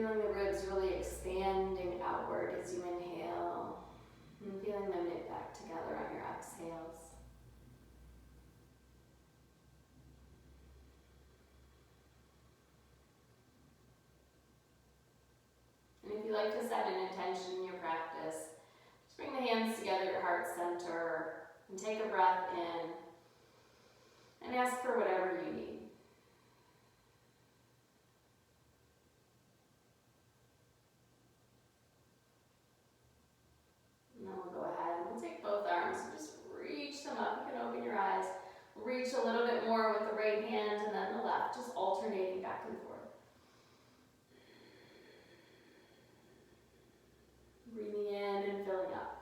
feeling the ribs really expanding outward as you inhale, and feeling them knit back together on your exhales. And if you like to set an intention in your practice, just bring the hands together at your heart center and take a breath in and ask for whatever you need. And then we'll go ahead and we'll take both arms and just reach them up. You can open your eyes. Reach a little bit more with the right hand and then the left, just alternating back and forth. Breathing in and filling up.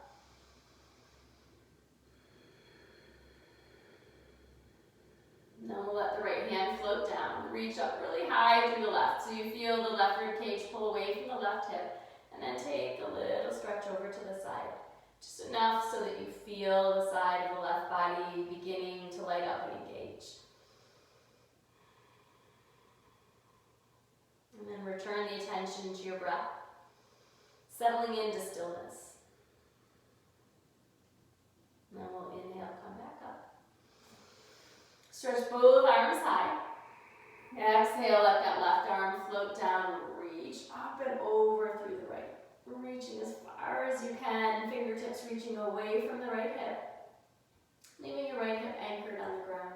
And then we'll let the right hand float down. Reach up really high through the left. So you feel the left rib cage pull away from the left hip. And then take a little stretch over to the side. Just enough so that you feel the side of the left body beginning to light up and engage. And then return the attention to your breath, settling into stillness. And then we'll inhale, come back up. Stretch both arms high. Exhale, let that left arm float down, reach up and over through the right. Reaching as far as you can, fingertips reaching away from the right hip, leaving your right hip anchored on the ground.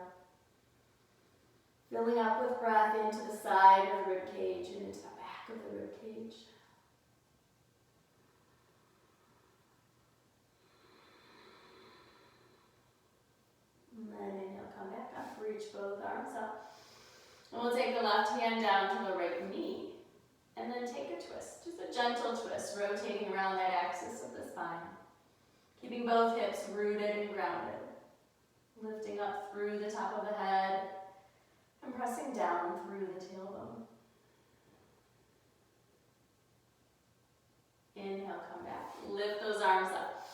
Filling up with breath into the side of the rib cage and into the back of the rib cage. And then inhale, come back up, reach both arms up. And we'll take the left hand down to the right knee. And then take a twist, just a gentle twist, rotating around that axis of the spine. Keeping both hips rooted and grounded. Lifting up through the top of the head and pressing down through the tailbone. Inhale, come back. Lift those arms up.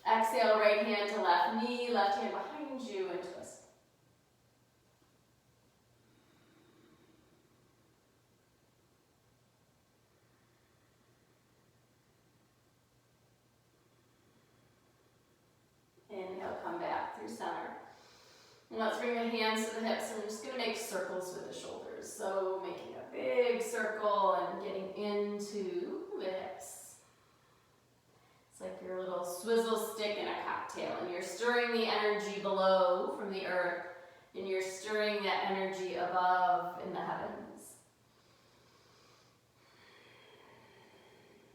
Exhale, right hand to left knee, left hand behind you, and twist. Inhale, come back through center. And let's bring the hands to the hips, and I'm just going to make circles with the shoulders. So making a big circle and getting into the hips. It's like your little swizzle stick in a cocktail, and you're stirring the energy below from the earth, and you're stirring that energy above in the heavens.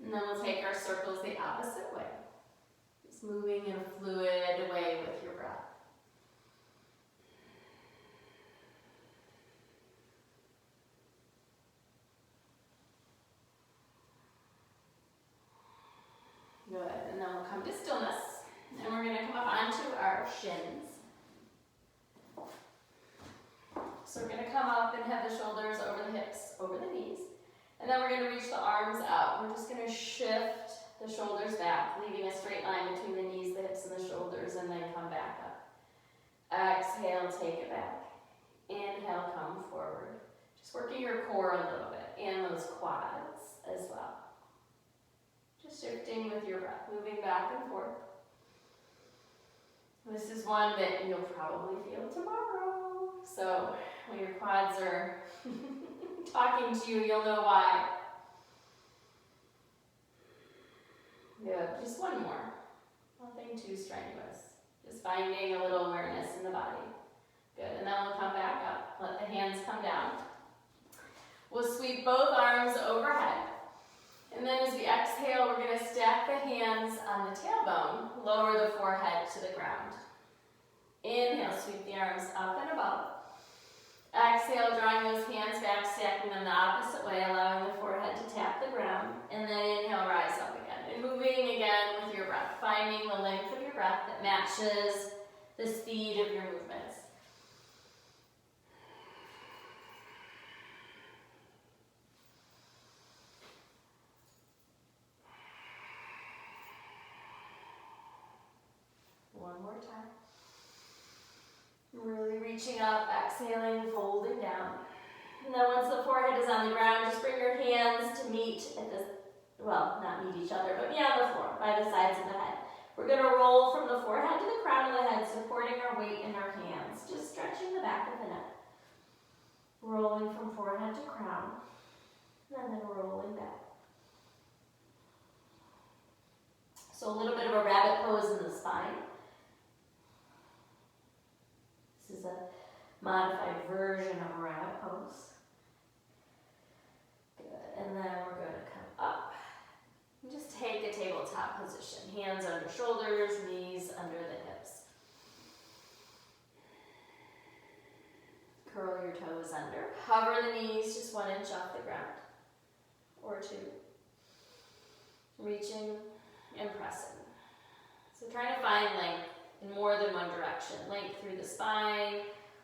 And then we'll take our circles the opposite way. Just moving in a fluid way with your breath. Good, and then we'll come to stillness. And we're going to come up onto our shins. So we're going to come up and have the shoulders over the hips, over the knees. And then we're going to reach the arms out. We're just going to shift the shoulders back, leaving a straight line between the knees, the hips, and the shoulders, and then come back up. Exhale, take it back. Inhale, come forward. Just working your core a little bit, and those quads as well. Just shifting with your breath, moving back and forth. This is one that you'll probably feel tomorrow. So when your quads are talking to you, you'll know why. Good, just one more. Nothing too strenuous. Just finding a little awareness in the body. Good, and then we'll come back up. Let the hands come down. We'll sweep both arms overhead. And then as we exhale, we're going to stack the hands on the tailbone, lower the forehead to the ground. Inhale, sweep the arms up and above. Exhale, drawing those hands back, stacking them the opposite way, allowing the forehead to tap the ground. And then inhale, rise up again. And moving again with your breath, finding the length of your breath that matches the speed of your movements. One more time. Really reaching up, exhaling, folding down. And then once the forehead is on the ground, just bring your hands to meet at the, well, not meet each other, but be on the floor by the sides of the head. We're going to roll from the forehead to the crown of the head, supporting our weight in our hands, just stretching the back of the neck. Rolling from forehead to crown, and then rolling back. So a little bit of a rabbit pose in the spine. This is a modified version of a rabbit pose. Good, and then we're going to come up. And just take a tabletop position. Hands under shoulders, knees under the hips. Curl your toes under. Hover the knees just 1 inch off the ground, or 2. Reaching and pressing. So trying to find length in more than one direction. Length through the spine,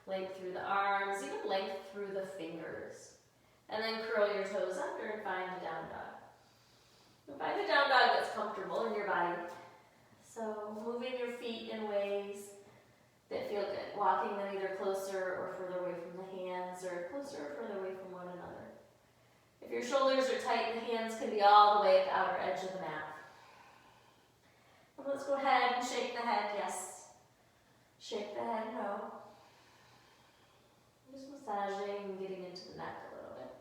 length through the arms, even length through the fingers. And then curl your toes under and find the down dog. And find the down dog that's comfortable in your body. So moving your feet in ways that feel good. Walking them either closer or further away from the hands, or closer or further away from one another. If your shoulders are tight, the hands can be all the way at the outer edge of the mat. And let's go ahead and shake the head, yes. Shake the head, no. Just massaging and getting into the neck a little bit.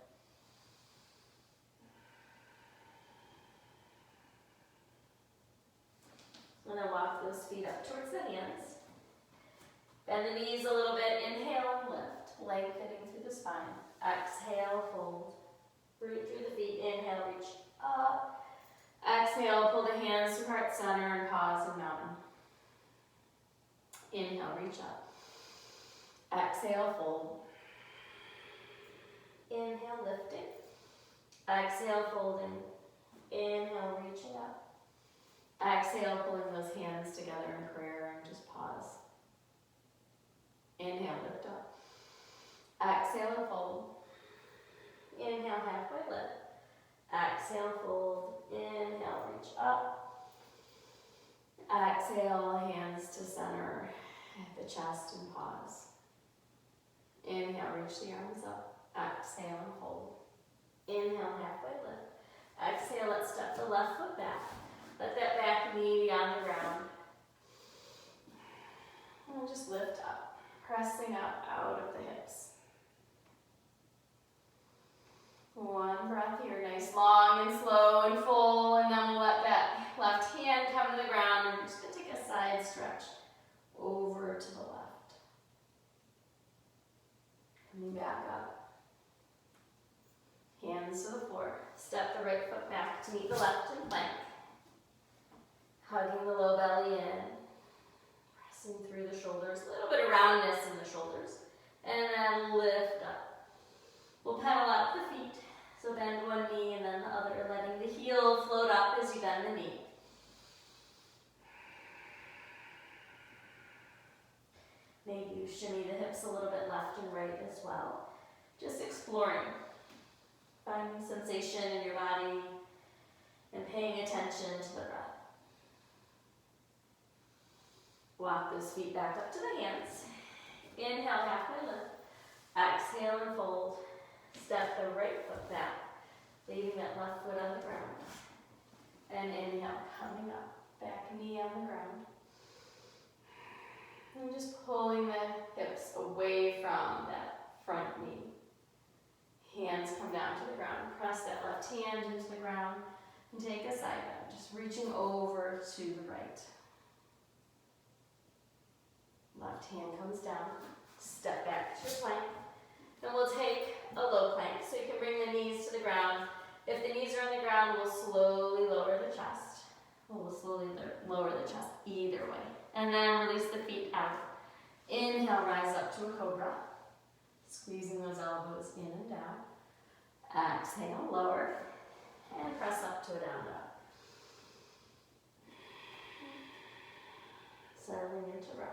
And then walk those feet up towards the hands. Bend the knees a little bit. Inhale and lift, lengthening through the spine. Exhale, fold. Root through the feet. Inhale, reach up. Exhale, pull the hands to heart center and pause in mountain. Inhale, reach up. Exhale, fold. Inhale, lifting. Exhale, folding. Inhale, reaching up. Exhale, pulling those hands together in prayer and just pause. Inhale, lift up. Exhale and fold. Inhale, halfway lift. Exhale, fold. Inhale, reach up. Exhale, hands to center at the chest and pause. Inhale, reach the arms up. Exhale and fold. Inhale, halfway lift. Exhale, let's step the left foot back. Let that back knee be on the ground. And just lift up, pressing up out of the hips. One breath here, nice, long and slow and full, and then we'll let that left hand come to the ground, and we're just going to take a side stretch over to the left. Coming back up. Hands to the floor. Step the right foot back to meet the left in plank. Hugging the low belly in. Pressing through the shoulders. A little bit of roundness in the shoulders. And then lift up. We'll pedal out the feet. So bend one knee and then the other, letting the heel float up as you bend the knee. Maybe you shimmy the hips a little bit left and right as well. Just exploring. Finding sensation in your body and paying attention to the breath. Walk those feet back up to the hands. Inhale, halfway lift. Exhale and fold. Step the right foot back, leaving that left foot on the ground. And inhale, coming up, back knee on the ground. And just pulling the hips away from that front knee. Hands come down to the ground. Press that left hand into the ground and take a side bend, just reaching over to the right. Left hand comes down. Step back to your plank. Then we'll take a low plank, so you can bring the knees to the ground. If the knees are on the ground, we'll slowly lower the chest. We'll slowly lower the chest either way. And then release the feet out. Inhale, rise up to a cobra. Squeezing those elbows in and down. Exhale, lower. And press up to a down dog. Settling into row.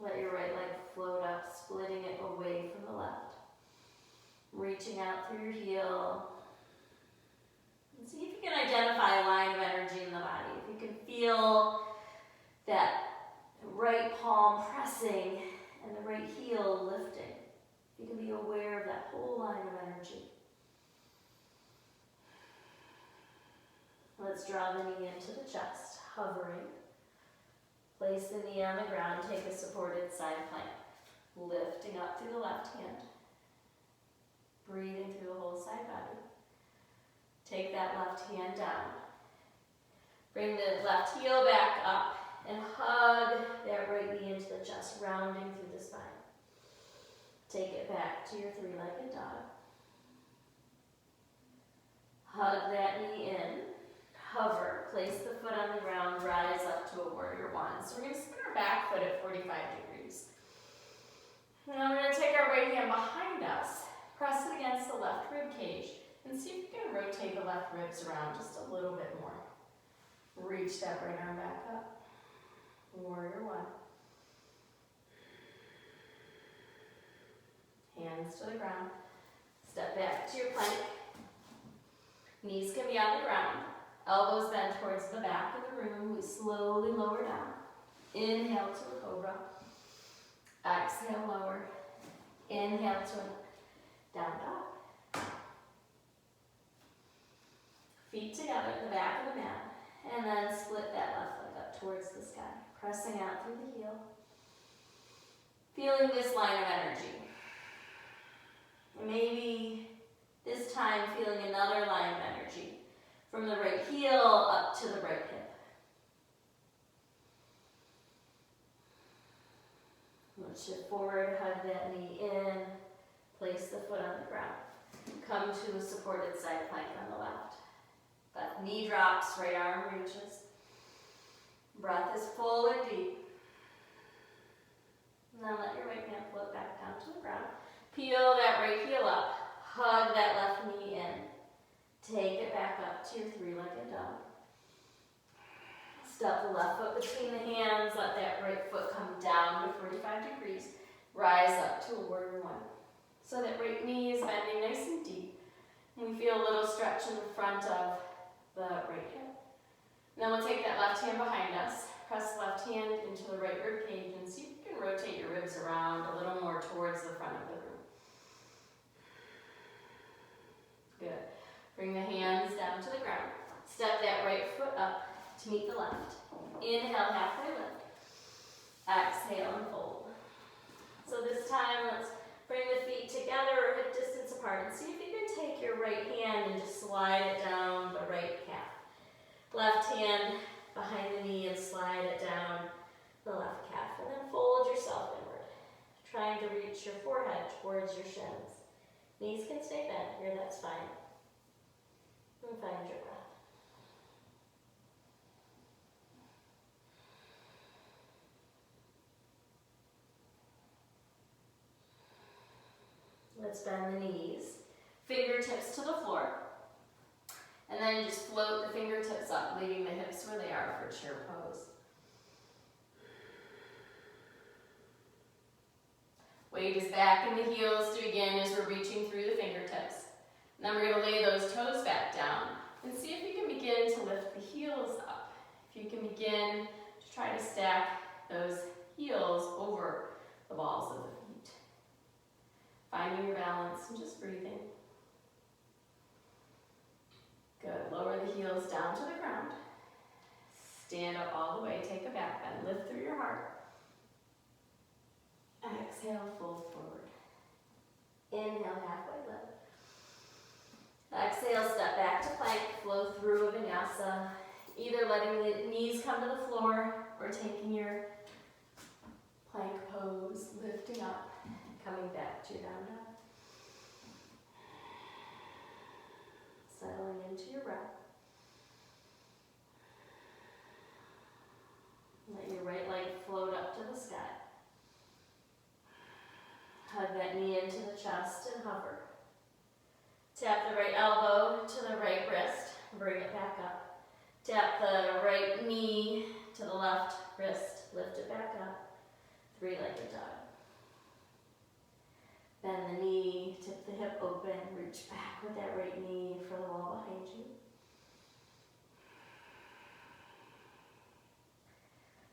Let your right leg float up, splitting it away from the left. Reaching out through your heel. And see if you can identify a line of energy in the body. If you can feel that right palm pressing You can be aware of that whole line of energy. Let's draw the knee into the chest, hovering. Place the knee on the ground, take a supported side plank. Lifting up through the left hand. Breathing through the whole side body. Take that left hand down. Bring the left heel back up and hug that right knee into the chest, rounding through the spine. Take it back to your three-legged dog. Hug that knee in. Hover. Place the foot on the ground. Rise up to a warrior one. So we're going to spin our back foot at 45 degrees. Now we're going to take our right hand behind us. Press it against the left rib cage. And see if you can rotate the left ribs around just a little bit more. Reach that right arm back up. Warrior one. Hands to the ground. Step back to your plank. Knees can be on the ground. Elbows bent towards the back of the room. We slowly lower down. Inhale to a cobra. Exhale, lower. Inhale to a down dog. Feet together at the back of the mat. And then split that left leg up towards the sky. Pressing out through the heel. Feeling this line of energy. Maybe this time feeling another line of energy. From the right heel up to the right hip. Let's shift forward, hug that knee in. Place the foot on the ground. Come to a supported side plank on the left. Left knee drops, right arm reaches. Breath is full and deep. Now let your right hand float back down to the ground. Peel that right heel up. Hug that left knee in. Take it back up to your three-legged dog. Step the left foot between the hands. Let that right foot come down to 45 degrees. Rise up to a warrior one. So that right knee is bending nice and deep. And we feel a little stretch in the front of the right hip. Then we'll take that left hand behind us. Press the left hand into the right rib cage and see if you can rotate your ribs around a little more towards the front of the room. Good. Bring the hands down to the ground. Step that right foot up to meet the left. Inhale, halfway lift. Exhale and fold. So this time, let's bring the feet together or hip distance apart and see if you can take your right hand and just slide it down the right calf. Left hand behind the knee and slide it down the left calf. And then fold yourself inward, trying to reach your forehead towards your shins. Knees can stay bent here, that's fine. And find your breath. Let's bend the knees. Fingertips to the floor. And then just float the fingertips up, leaving the hips where they are for chair pose. Weight is back in the heels to begin as we're reaching through the fingertips. And then we're going to lay those toes back down and see if you can begin to lift the heels up. If you can begin to try to stack those heels over the balls of the feet. Finding your balance and just breathing. Good. Lower the heels down to the ground. Stand up all the way. Take a back bend. Lift through your heart. Exhale, fold forward. Inhale, halfway lift. Exhale, step back to plank. Flow through a vinyasa. Either letting the knees come to the floor or taking your plank pose, lifting up, coming back to your down dog. Settling into your breath. Let your right leg float up to the sky. Hug that knee into the chest and hover. Tap the right elbow to the right wrist. Bring it back up. Tap the right knee to the left wrist. Lift it back up. Three-legged dog. Bend the knee, tip the hip open, reach back with that right knee for the wall behind you.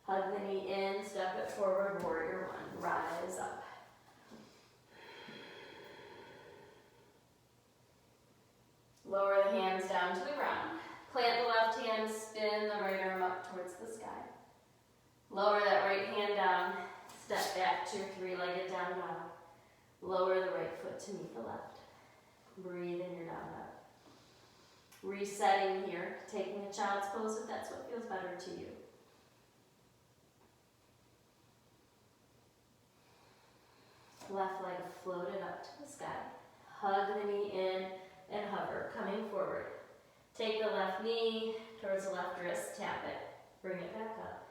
Hug the knee in, step it forward, warrior one, rise up. back to your three-legged down dog. Lower the right foot to meet the left. Breathe in your down dog. Resetting here, taking a child's pose if that's what feels better to you. Left leg floated up to the sky. Hug the knee in and hover, coming forward. Take the left knee towards the left wrist, tap it, bring it back up.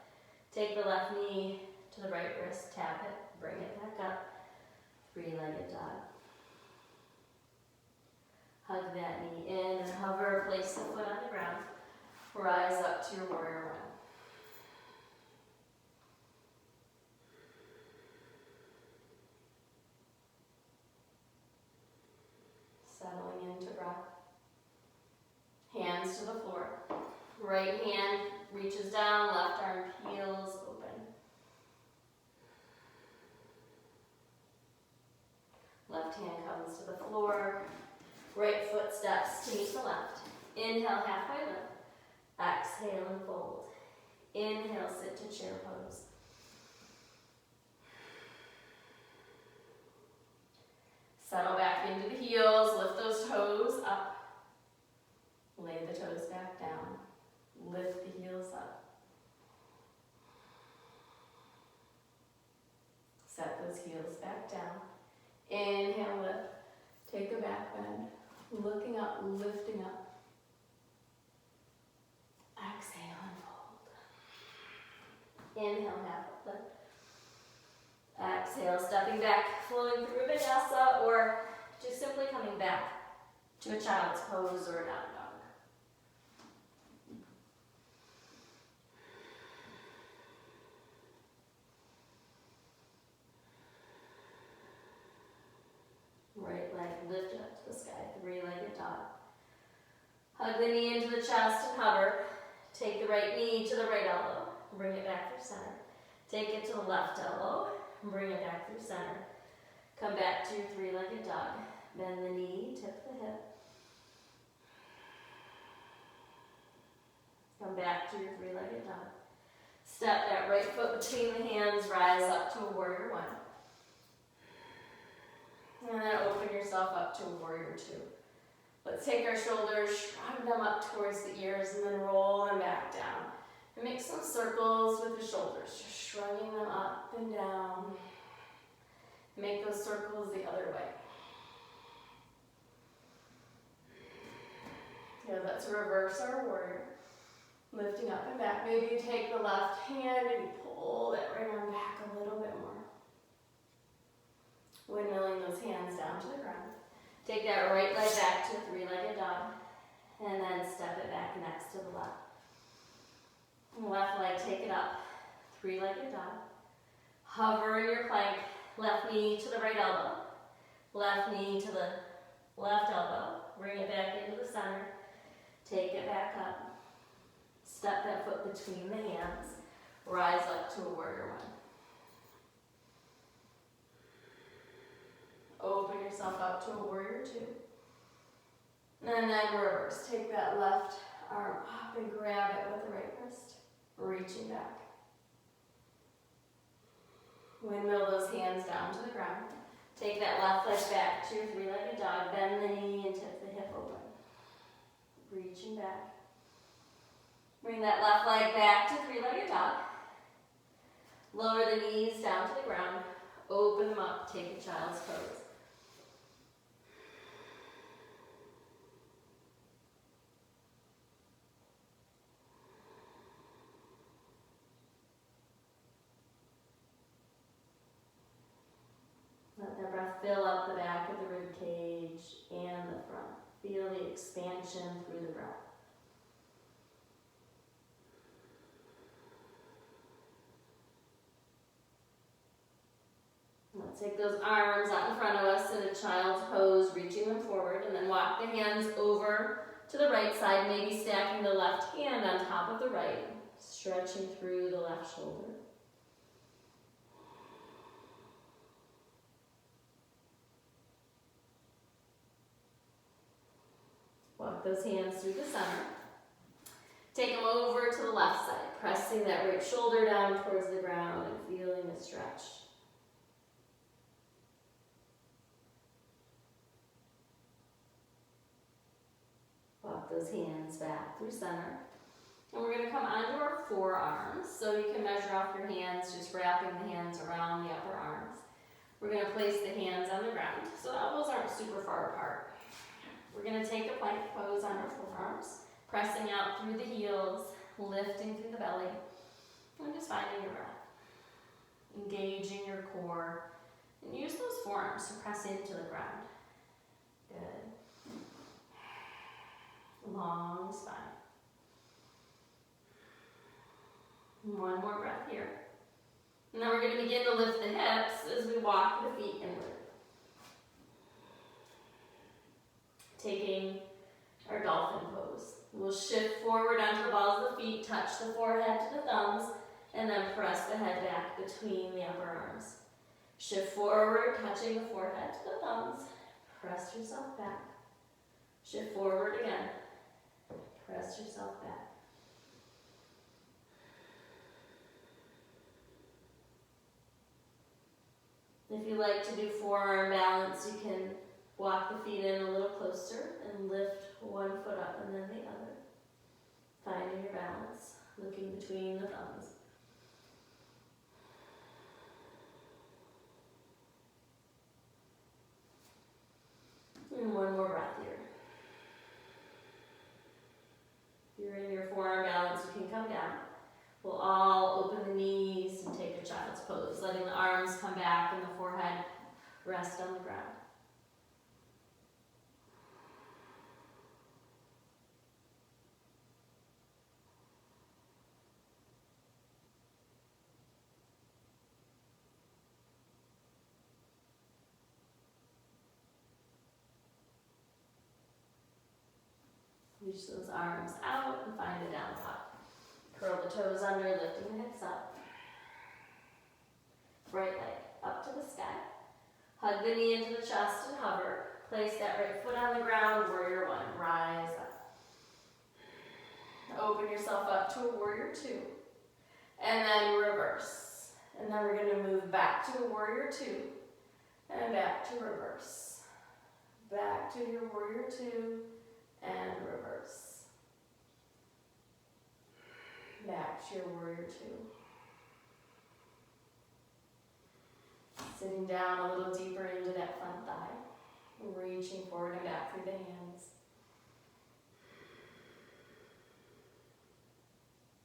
Take the left knee to the right wrist, tap it, bring it back up. Three-legged dog. Hug that knee in and hover, place the foot on the ground. Rise up to your warrior one. Settling into breath. Hands to the floor. Right hand reaches down, left arm peels open. Left hand comes to the floor. Right foot steps to meet the left. Inhale, halfway lift. Exhale and fold. Inhale, sit to chair pose. Settle back into the heels, lift those toes up. Lay the toes back down. Lift the heels up. Set those heels back down. Inhale, lift. Take a back bend. Looking up, lifting up. Exhale and fold. Inhale, half lift. Exhale, stepping back, flowing through Vinyasa, or just simply coming back to a child's pose or a down dog. Right leg lift up to the sky, three-legged dog. Hug the knee into the chest and hover. Take the right knee to the right elbow. Bring it back through center. Take it to the left elbow. Bring it back through center. Come back to your three-legged dog. Bend the knee, tip the hip. Come back to your three-legged dog. Step that right foot between the hands, rise up to a warrior one. And then open yourself up to a warrior two. Let's take our shoulders, shrug them up towards the ears, and then roll them back down. And make some circles with the shoulders, just shrugging them up and down. Make those circles the other way. Yeah, let's reverse our warrior. Lifting up and back. Maybe you take the left hand and you pull that right arm back a little bit more. Windmilling those hands down to the ground. Take that right leg back to a three-legged dog. And then step it back next to the left. Left leg, take it up. Three-legged dog. Hover in your plank. Left knee to the right elbow. Left knee to the left elbow. Bring it back into the center. Take it back up. Step that foot between the hands. Rise up to a warrior one. Open yourself up to a warrior two. And then reverse. Take that left arm up and grab it with the right wrist. Reaching back. Windmill those hands down to the ground. Take that left leg back to your three-legged dog. Bend the knee and tip the hip open. Reaching back. Bring that left leg back to three-legged dog. Lower the knees down to the ground. Open them up. Take a child's pose. Let that breath fill up the back of the rib cage and the front. Feel the expansion through the breath. Let's take those arms out in front of us in a child's pose, reaching them forward, and then walk the hands over to the right side, maybe stacking the left hand on top of the right, stretching through the left shoulder. Walk those hands through the center. Take them over to the left side, pressing that right shoulder down towards the ground and feeling a stretch. those hands back through center. And we're going to come onto our forearms. So you can measure off your hands, just wrapping the hands around the upper arms. We're going to place the hands on the ground, so the elbows aren't super far apart. We're going to take a plank pose on our forearms, pressing out through the heels, lifting through the belly, and just finding your breath. Engaging your core, and use those forearms to press into the ground. Good. Long spine. One more breath here. And then we're going to begin to lift the hips as we walk the feet inward. Taking our dolphin pose. We'll shift forward onto the balls of the feet, touch the forehead to the thumbs, and then press the head back between the upper arms. Shift forward, touching the forehead to the thumbs. Press yourself back. Shift forward again. Press yourself back. If you like to do forearm balance, you can walk the feet in a little closer and lift one foot up and then the other. Finding your balance, looking between the thumbs. And one more breath here. If you're in your forearm balance, you can come down. We'll all open the knees and take a child's pose, letting the arms come back and the forehead rest on the ground. Reach those arms out and find a down dog. Curl the toes under, lifting the hips up. Right leg up to the sky. Hug the knee into the chest and hover. Place that right foot on the ground, warrior one. Rise up. Open yourself up to a warrior two. And then reverse. And then we're going to move back to a warrior two. And back to reverse. Back to your warrior two. And reverse. Back to your warrior two. Sitting down a little deeper into that front thigh. Reaching forward and back through the hands.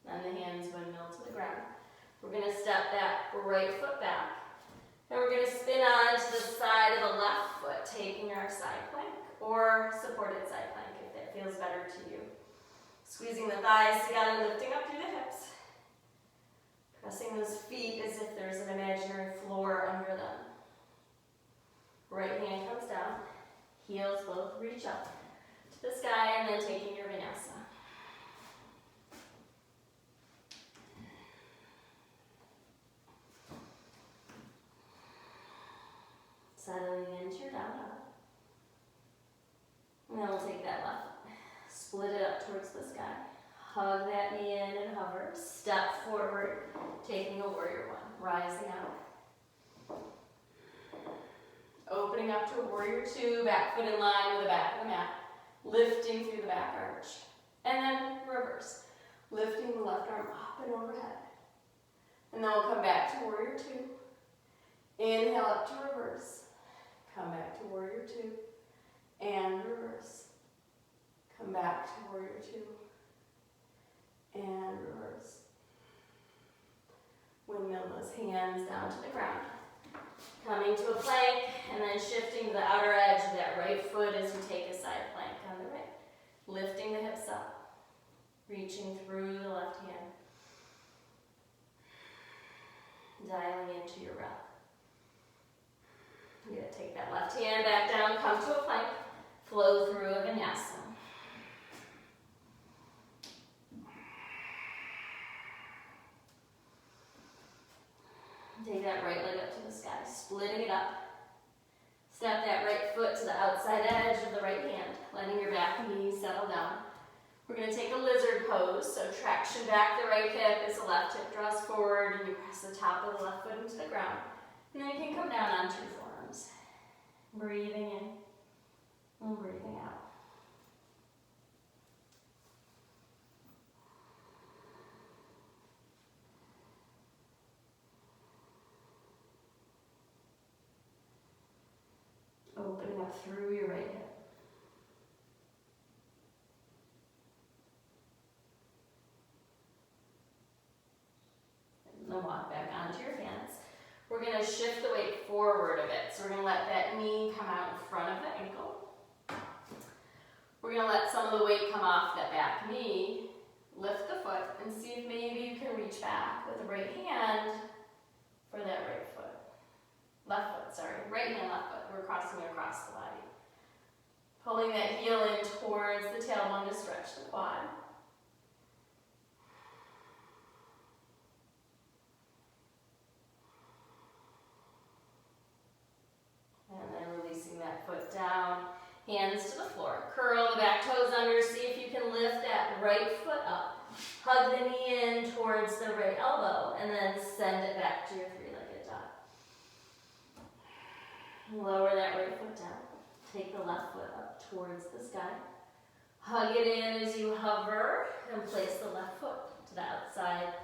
Then the hands windmill to the ground. We're going to step that right foot back. And we're going to spin on to the side of the left foot, taking our side plank or supported side plank if that feels better to you. Squeezing the thighs together, lifting up through the hips. Pressing those feet as if there's an imaginary floor under them. Right hand comes down. Heels both reach up to the sky and then taking your vinyasa. Settling into your down dog. And then we'll take that left foot. Split it up towards the sky. Hug that knee in and hover. Step forward, taking a warrior one. Rising out. Opening up to a warrior two. Back foot in line with the back of the mat. Lifting through the back arch. And then reverse. Lifting the left arm up and overhead. And then we'll come back to warrior two. Inhale up to reverse. Come back to warrior two. And reverse. Come back to warrior two. And reverse. Windmill those hands down to the ground. Coming to a plank and then shifting to the outer edge of that right foot as you take a side plank on the right. Lifting the hips up. Reaching through the left hand. Dialing into your breath. You're going to take that left hand back down, come to a plank, flow through a vinyasa. Take that right leg up to the sky, splitting it up. Step that right foot to the outside edge of the right hand, letting your back knee settle down. We're going to take a lizard pose, so traction back the right hip as the left hip draws forward and you press the top of the left foot into the ground. And then you can come down onto your forearms. Breathing in and breathing out. through your right hip. And then walk back onto your hands. We're going to shift the weight forward a bit. So we're going to let that knee come out in front of the ankle. We're going to let some of the weight come off that back knee. Lift the foot and see if maybe you can reach back with the right hand for that right foot. Left foot, sorry. Right hand, left foot. We're crossing it across the body. Pulling that heel in towards the tailbone to stretch the quad. And then releasing that foot down. Hands to the floor. Curl the back toes under. See if you can lift that right foot up. Hug the knee in towards the right elbow. And then send it back to your three-legged dog. Lower that right foot down. Take the left foot up towards the sky. Hug it in as you hover. And place the left foot to the outside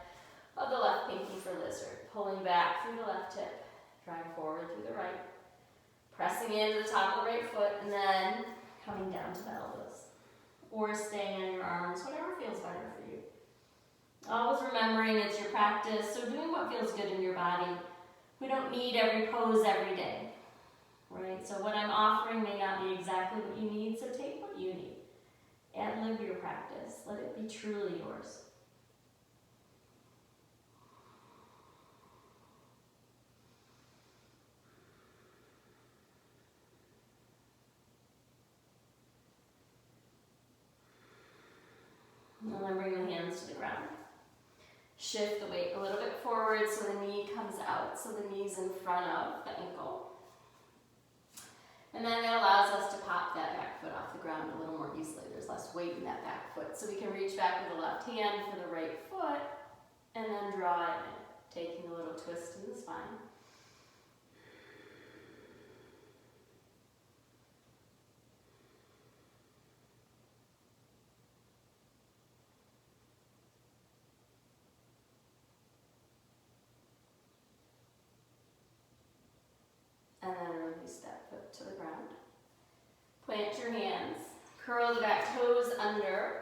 of the left pinky for lizard. Pulling back through the left hip. Drawing forward through the right. Pressing into the top of the right foot and then coming down to the elbows. Or staying on your arms, whatever feels better for you. Always remembering it's your practice, so doing what feels good in your body. We don't need every pose every day, right? So what I'm offering may not be exactly what you need, so take what you need and live your practice. Let it be truly yours. And then bring the hands to the ground. Shift the weight a little bit forward so the knee comes out, so the knee's in front of the ankle. And then that allows us to pop that back foot off the ground a little more easily. There's less weight in that back foot. So we can reach back with the left hand for the right foot and then draw it in, taking a little twist in the spine. And then release that foot to the ground. Plant your hands, curl the back toes under,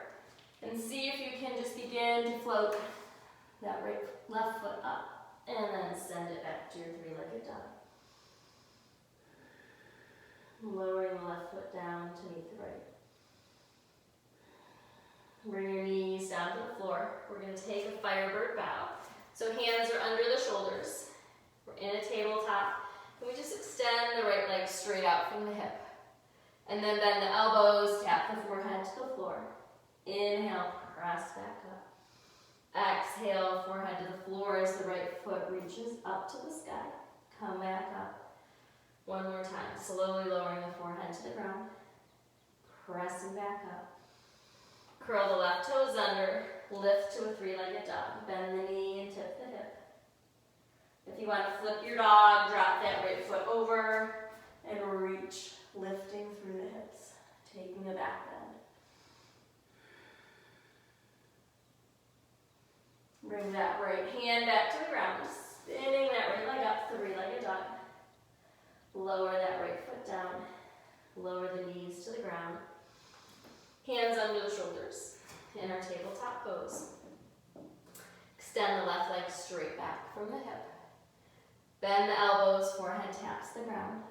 and see if you can just begin to float that left foot up, and then send it back to your three-legged dog. Lowering the left foot down to meet the right. Bring your knees down to the floor. We're going to take a firebird bow. So hands are under the shoulders. We're in a tabletop. And we just extend the right leg straight out from the hip. And then bend the elbows, tap the forehead to the floor. Inhale, press back up. Exhale, forehead to the floor as the right foot reaches up to the sky. Come back up. One more time, slowly lowering the forehead to the ground. Pressing back up. Curl the left toes under, lift to a three-legged dog. Bend the knee and tip the hip. If you want to flip your dog, drop that right foot over and reach, lifting through the hips, taking a back bend. Bring that right hand back to the ground, spinning that right leg up, three-legged dog. Lower that right foot down, lower the knees to the ground. Hands under the shoulders in our tabletop pose. Extend the left leg straight back from the hip. Bend the elbows, forehead taps the ground.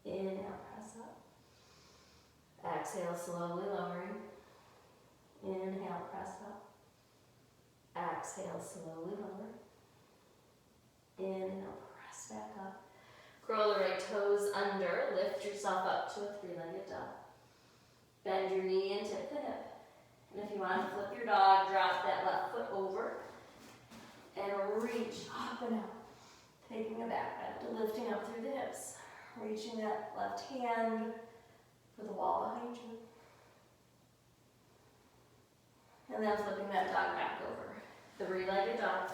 Inhale, press up. Exhale, slowly lowering. Inhale, press up. Exhale, slowly lower. Inhale, press back up. Curl the right toes under, lift yourself up to a three-legged dog. Bend your knee and tip the hip. And if you want to flip your dog, drop that left foot over and reach up and out. Taking a back bend, lifting up through the hips. Reaching that left hand for the wall behind you. And then flipping that dog back over. Three-legged dog.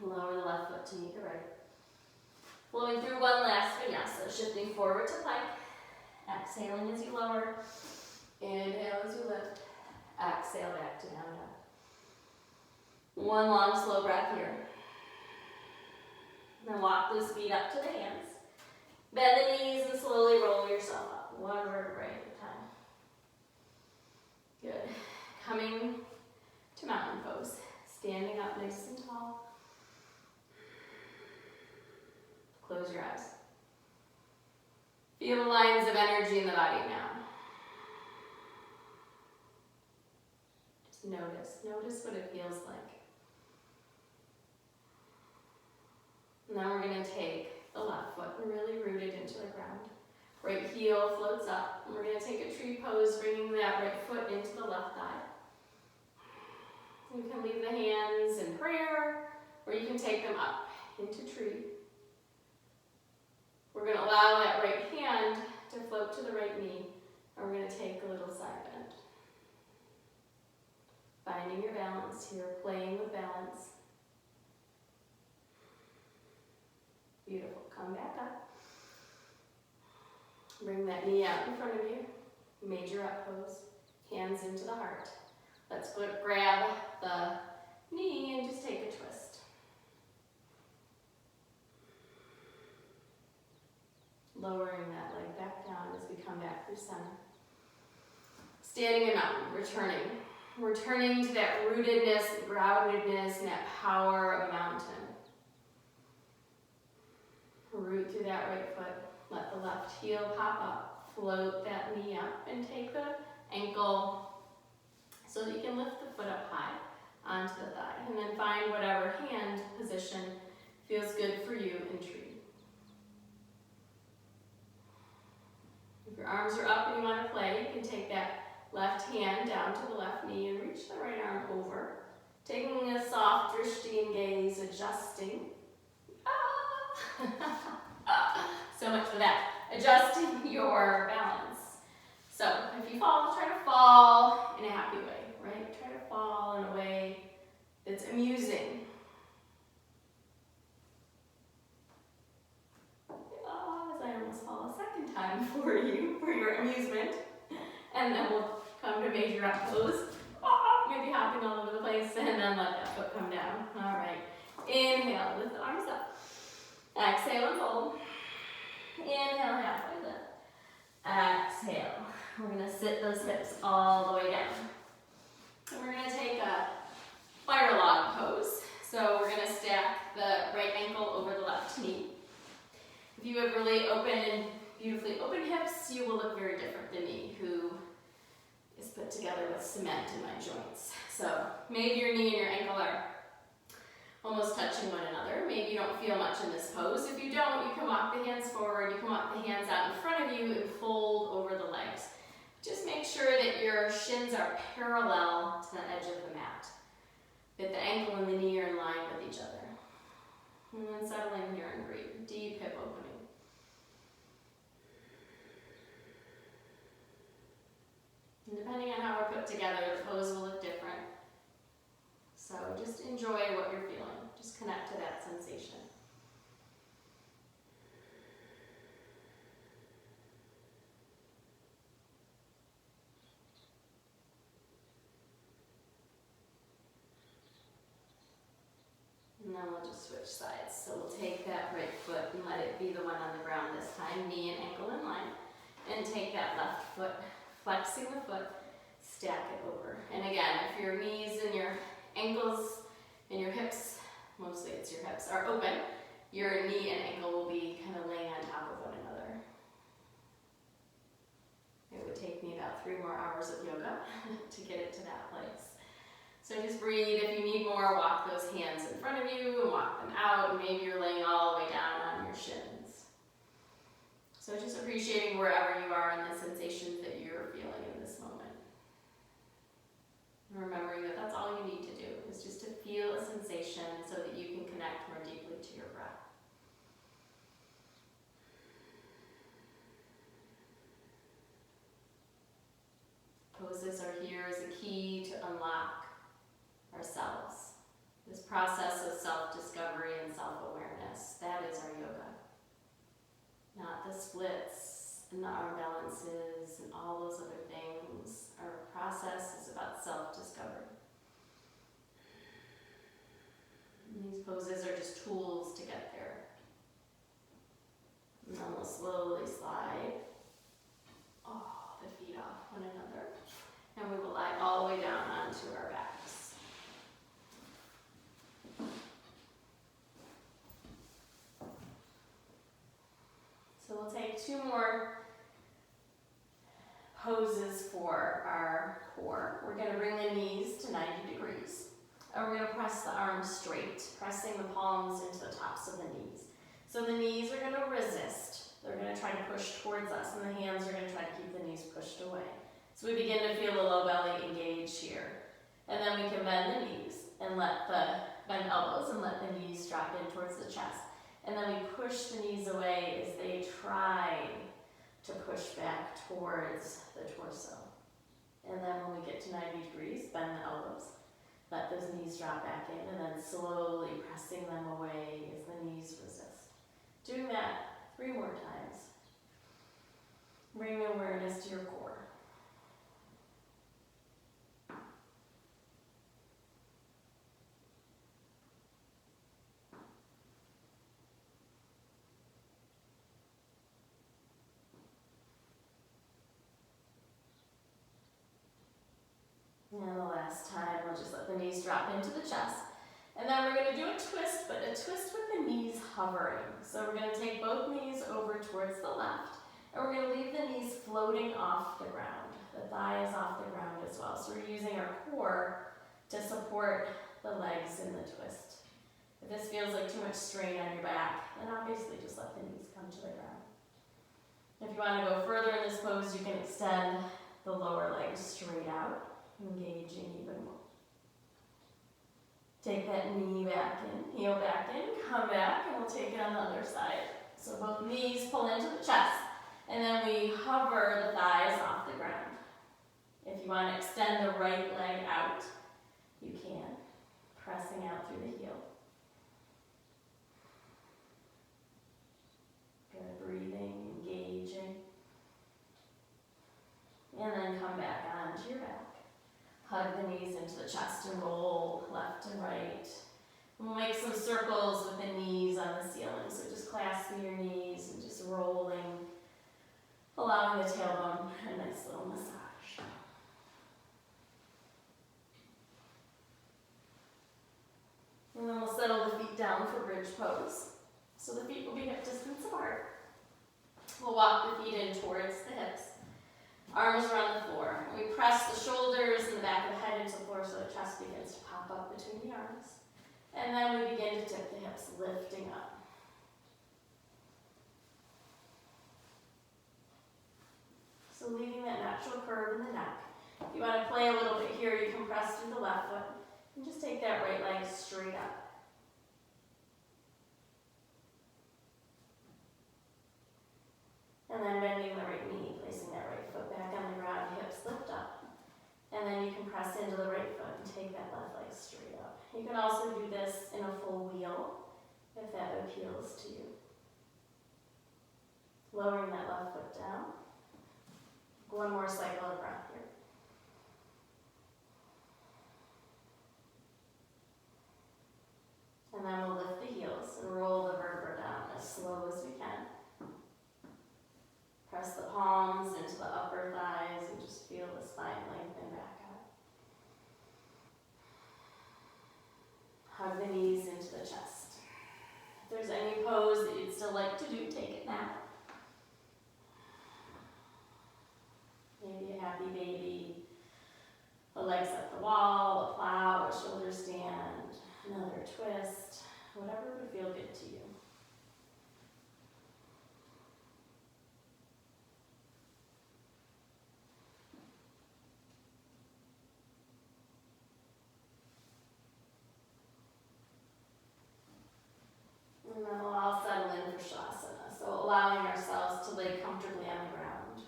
Lower the left foot to meet the right. Flowing through one last vinyasa, shifting forward to plank. Exhaling as you lower. Inhale as you lift. Exhale back to down dog. One long slow breath here. Then walk those feet up to the hands. Bend the knees. one vertebrae at a time. Good. Coming to mountain pose. Standing up nice and tall. Close your eyes. Feel the lines of energy in the body now. Just notice what it feels like. And then we're going to take the left foot and really root it into the ground. Right heel floats up. And we're going to take a tree pose, bringing that right foot into the left thigh. You can leave the hands in prayer, or you can take them up into tree. We're going to allow that right hand to float to the right knee, and we're going to take a little side bend. Finding your balance here, playing with balance. Beautiful. Come back up. Bring that knee out in front of you. Major up pose. Hands into the heart. Let's grab the knee and just take a twist. Lowering that leg back down as we come back through center. Standing in mountain, returning. Returning to that rootedness, groundedness, and that power of mountain. Root through that right foot. Let the left heel pop up. Float that knee up and take the ankle so that you can lift the foot up high onto the thigh. And then find whatever hand position feels good for you in tree. If your arms are up and you want to play, you can take that left hand down to the left knee and reach the right arm over. Taking a soft drishti and gaze, adjusting. So much for that. Adjusting your balance. So if you fall, try to fall in a happy way, right? Try to fall in a way that's amusing. As I almost fall a second time for you, for your amusement. And then we'll come to major up pose. Maybe hopping all over the place, and then let that foot come down. All right. Inhale, lift the arms up. Exhale and fold. Inhale, halfway lift. Exhale. We're going to sit those hips all the way down. And we're going to take a fire log pose. So we're going to stack the right ankle over the left knee. If you have really open and beautifully open hips, you will look very different than me, who is put together with cement in my joints. So maybe your knee and your ankle are almost touching one another. Maybe you don't feel much in this pose. If you don't, you can walk the hands forward, you can walk the hands out in front of you and fold over the legs. Just make sure that your shins are parallel to the edge of the mat. That the ankle and the knee are in line with each other. And then settle in here and breathe. Deep hip opening. And depending on how we're put together, the pose will look different. So just enjoy what you're feeling. Just connect to that sensation. And then we'll just switch sides. So we'll take that right foot and let it be the one on the ground this time, knee and ankle in line. And take that left foot, flexing the foot, stack it over. And again, if your knees and your ankles and your hips, mostly it's your hips, are open, your knee and ankle will be kind of laying on top of one another. It would take me about 3 more hours of yoga to get it to that place. So just breathe. If you need more, walk those hands in front of you and walk them out. And maybe you're laying all the way down on your shins. So just appreciating wherever you are and the sensations that you're feeling in this moment. And remembering that that's all you need to do, is just to feel a sensation so that you can connect more deeply to your breath. Poses are here as a key to unlock ourselves. This process of self-discovery and self-awareness, that is our yoga. Not the splits and the arm balances and all those other things. Our process is about self-discovery. And these poses are just tools to get there. And then we'll slowly slide So we'll take 2 more poses for our core. We're going to bring the knees to 90 degrees. And we're going to press the arms straight, pressing the palms into the tops of the knees. So the knees are going to resist. They're going to try to push towards us, and the hands are going to try to keep the knees pushed away. So we begin to feel the low belly engage here. And then we can bend the knees and bend elbows and let the knees drop in towards the chest. And then we push the knees away as they try to push back towards the torso. And then when we get to 90 degrees, bend the elbows. Let those knees drop back in, and then slowly pressing them away as the knees resist. Doing that 3 more times. Bring awareness to your core. And the last time, we'll just let the knees drop into the chest. And then we're going to do a twist, but a twist with the knees hovering. So we're going to take both knees over towards the left, and we're going to leave the knees floating off the ground. The thigh is off the ground as well. So we're using our core to support the legs in the twist. If this feels like too much strain on your back, then obviously just let the knees come to the ground. If you want to go further in this pose, you can extend the lower leg straight out, engaging even more. Take that knee back in, heel back in, come back, and we'll take it on the other side. So both knees pull into the chest, and then we hover the thighs off the ground. If you want to extend the right leg out, you can, pressing out through the heel. Good, breathing, engaging. And then come back onto your back. Hug the knees into the chest and roll left and right. We'll make some circles with the knees on the ceiling. So just clasping your knees and just rolling, allowing the tailbone a nice little massage. And then we'll settle the feet down for bridge pose. So the feet will be hip distance apart. We'll walk the feet in towards the hips. Arms are on the floor. We press the shoulders and the back of the head into the floor so the chest begins to pop up between the arms. And then we begin to tip the hips, lifting up. So leaving that natural curve in the neck. If you want to play a little bit here, you can press through the left foot and just take that right leg straight up. And then bending the right knee, placing that right foot back on the ground, hips lift up. And then you can press into the right foot and take that left leg straight up. You can also do this in a full wheel, if that appeals to you. Lowering that left foot down. 1 more cycle of breath here. And then we'll lift the heels and roll the vertebra down as slow as we can. Press the palms into the upper thighs and just feel the spine lengthen back out. Hug the knees into the chest. If there's any pose that you'd still like to do, take it now. Maybe a happy baby, a legs up the wall, a plow, a shoulder stand, another twist, whatever would feel good to you. And then we'll all settle in for Shavasana. So allowing ourselves to lay comfortably on the ground.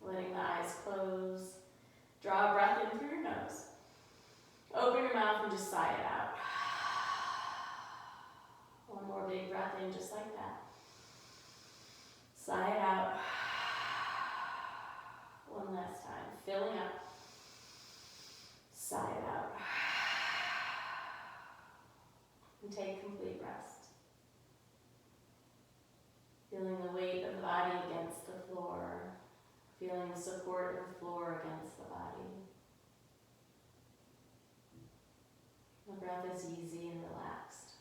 Letting the eyes close. Draw a breath in through your nose. Open your mouth and just sigh it out. 1 more big breath in just like that. Sigh it out. 1 last time. Filling up. Sigh it out. And take complete rest. Feeling the weight of the body against the floor. Feeling the support of the floor against the body. The breath is easy and relaxed.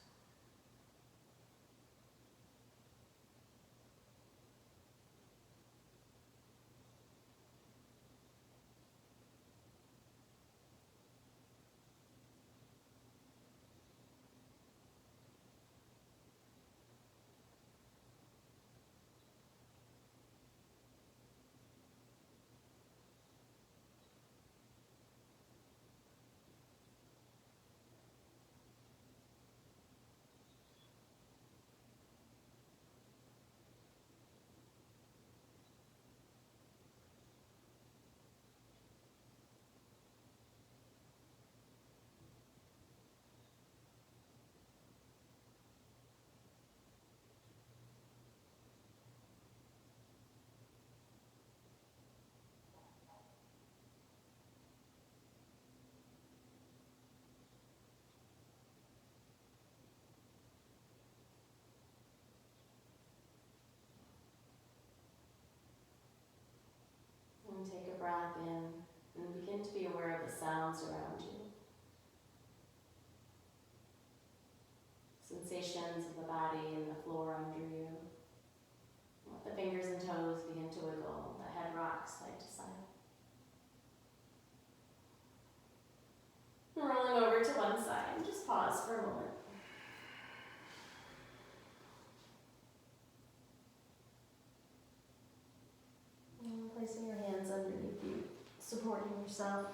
yourself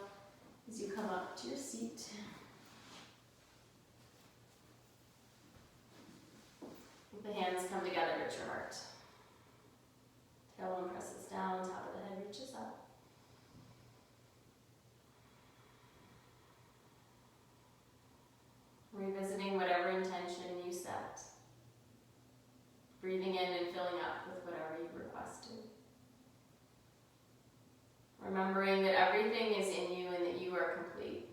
as you come up to your seat. The hands come together at your heart. Tailbone presses down, top of the head reaches up. Revisiting whatever intention you set. Breathing in and filling up with whatever you requested. Remembering that everything is in you and that you are complete.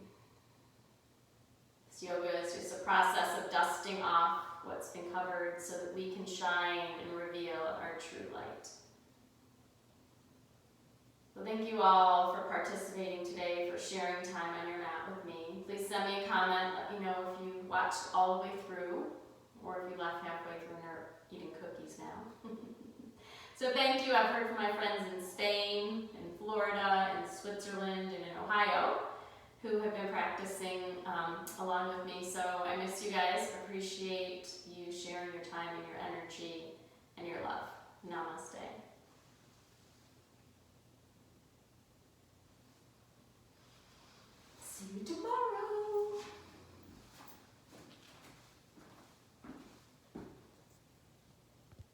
This yoga is just a process of dusting off what's been covered so that we can shine and reveal our true light. So thank you all for participating today, for sharing time on your mat with me. Please send me a comment, let me know if you watched all the way through, or if you left halfway through and are eating cookies now. So thank you. I've heard from my friends in Spain, in Florida, in Switzerland, and in Ohio, who have been practicing along with me. So I miss you guys. Appreciate you sharing your time and your energy and your love. Namaste.